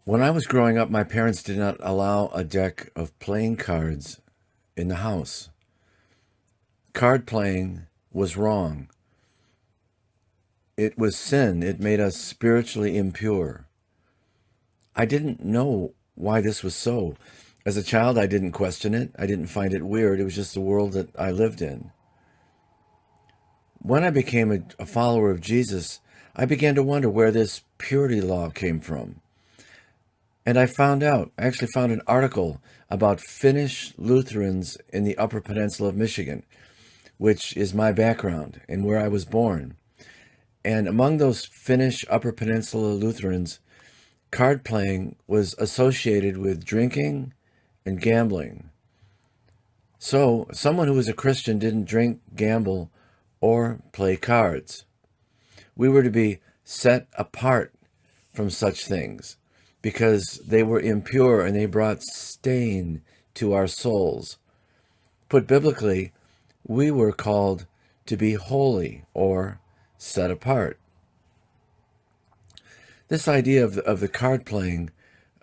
When I was growing up, my parents did not allow a deck of playing cards in the house. Card playing was wrong. It was sin. It made us spiritually impure. I didn't know why this was so. As a child, I didn't question it. I didn't find it weird. It was just the world that I lived in. When I became a follower of Jesus, I began to wonder where this purity law came from. And I actually found an article about Finnish Lutherans in the Upper Peninsula of Michigan, which is my background and where I was born. And among those Finnish Upper Peninsula Lutherans, card playing was associated with drinking and gambling. So someone who was a Christian didn't drink, gamble, or play cards. We were to be set apart from such things because they were impure and they brought stain to our souls. Put biblically, we were called to be holy or set apart. This idea of the card playing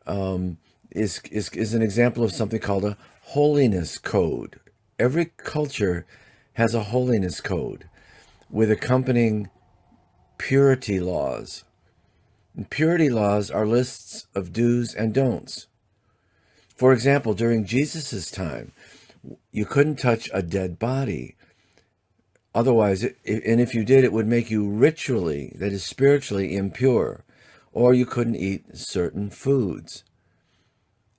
is an example of something called a holiness code. Every culture has a holiness code with accompanying purity laws. And purity laws are lists of do's and don'ts. For example, during Jesus' time, you couldn't touch a dead body. Otherwise, and if you did, it would make you ritually, that is spiritually impure, or you couldn't eat certain foods.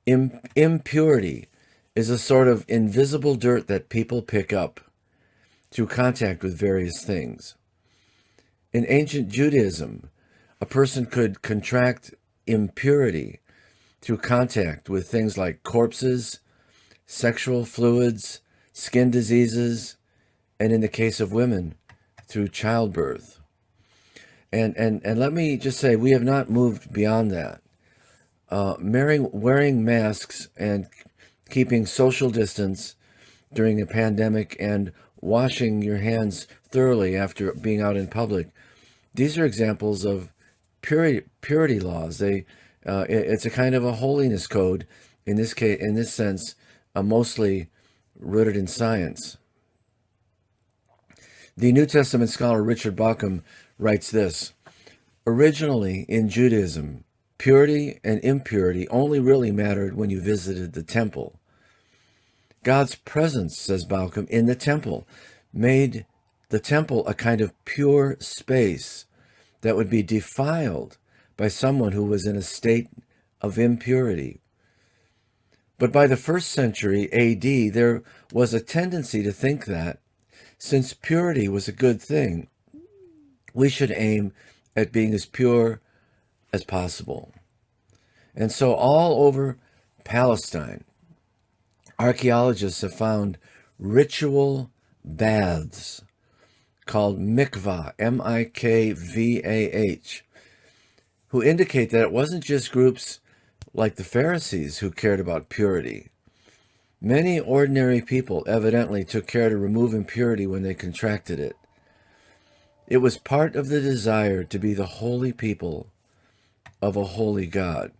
Impurity is a sort of invisible dirt that people pick up through contact with various things. In ancient Judaism, a person could contract impurity through contact with things like corpses, sexual fluids, skin diseases, and in the case of women, through childbirth. And let me just say, we have not moved beyond that. Wearing masks and keeping social distance during a pandemic and washing your hands thoroughly after being out in public, these are examples of purity laws. It's a kind of a holiness code in this case, in this sense, mostly rooted in science. The New Testament scholar Richard Bauckham writes this: originally in Judaism, purity and impurity only really mattered when you visited the temple. God's presence, says Bauckham, in the temple made the temple a kind of pure space that would be defiled by someone who was in a state of impurity. But by the 1st century AD, there was a tendency to think that, since purity was a good thing, we should aim at being as pure as possible. And so all over Palestine, archaeologists have found ritual baths called mikvah, M-I-K-V-A-H, who indicate that it wasn't just groups like the Pharisees who cared about purity. Many ordinary people evidently took care to remove impurity when they contracted it. It was part of the desire to be the holy people of a holy God.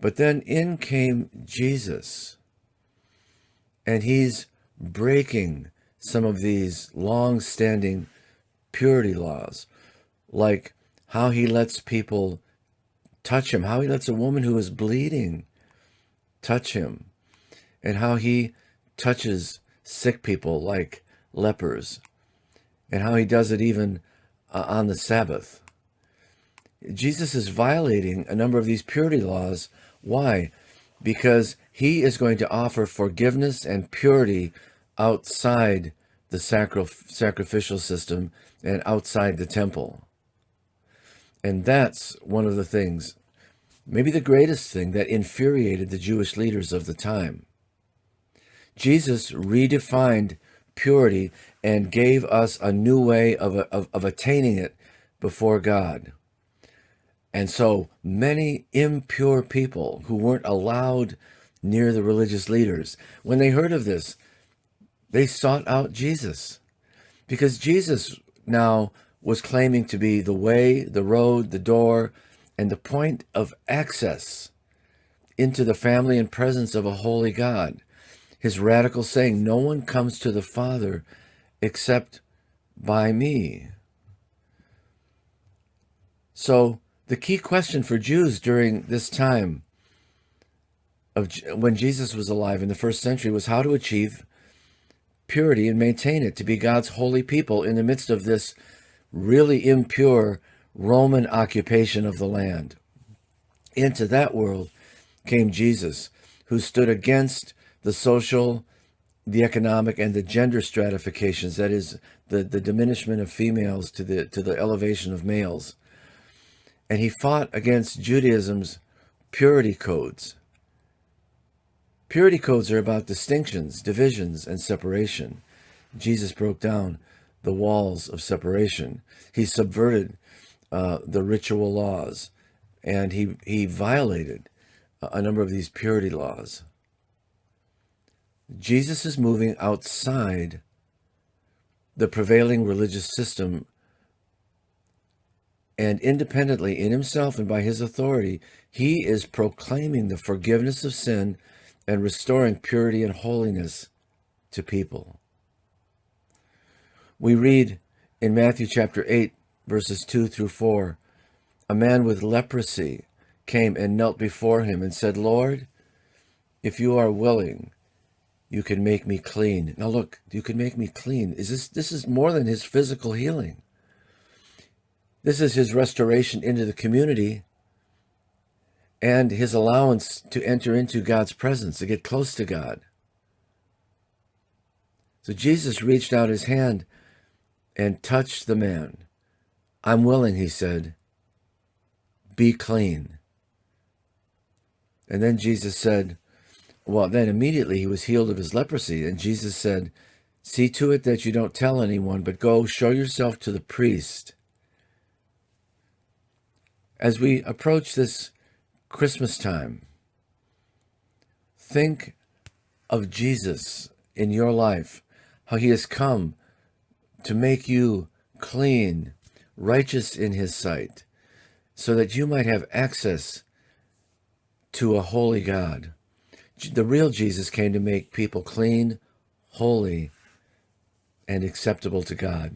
But then in came Jesus, and he's breaking some of these long-standing purity laws, like how he lets people touch him, how he lets a woman who is bleeding touch him, and how he touches sick people like lepers, and how he does it even on the Sabbath. Jesus is violating a number of these purity laws. Why? Because he is going to offer forgiveness and purity outside the sacrificial system and outside the temple. And that's one of the things, maybe the greatest thing, that infuriated the Jewish leaders of the time. Jesus redefined purity and gave us a new way of attaining it before God. And so many impure people who weren't allowed near the religious leaders, when they heard of this, they sought out Jesus, because Jesus now was claiming to be the way, the road, the door, and the point of access into the family and presence of a holy God. His radical saying, no one comes to the Father except by me. So the key question for Jews during this time of when Jesus was alive in the first century was how to achieve purity and maintain it, to be God's holy people in the midst of this really impure Roman occupation of the land. Into that world came Jesus, who stood against the social, the economic, and the gender stratifications, that is, the diminishment of females to the elevation of males. And he fought against Judaism's purity codes. Purity codes are about distinctions, divisions, and separation. Jesus broke down the walls of separation. He subverted the ritual laws, and he violated a number of these purity laws. Jesus is moving outside the prevailing religious system, and independently in himself and by his authority, he is proclaiming the forgiveness of sin and restoring purity and holiness to people. We read in Matthew chapter 8, verses 2 through 4, a man with leprosy came and knelt before him and said, Lord, if you are willing, you can make me clean. Now look, you can make me clean. This is more than his physical healing. This is his restoration into the community and his allowance to enter into God's presence, to get close to God. So Jesus reached out his hand and touched the man. I'm willing, he said. Be clean. And then Jesus said, well, then immediately he was healed of his leprosy. And Jesus said, see to it that you don't tell anyone, but go show yourself to the priest. As we approach this Christmas time, think of Jesus in your life, how he has come to make you clean, righteous in his sight, so that you might have access to a holy God. The real Jesus came to make people clean, holy, and acceptable to God.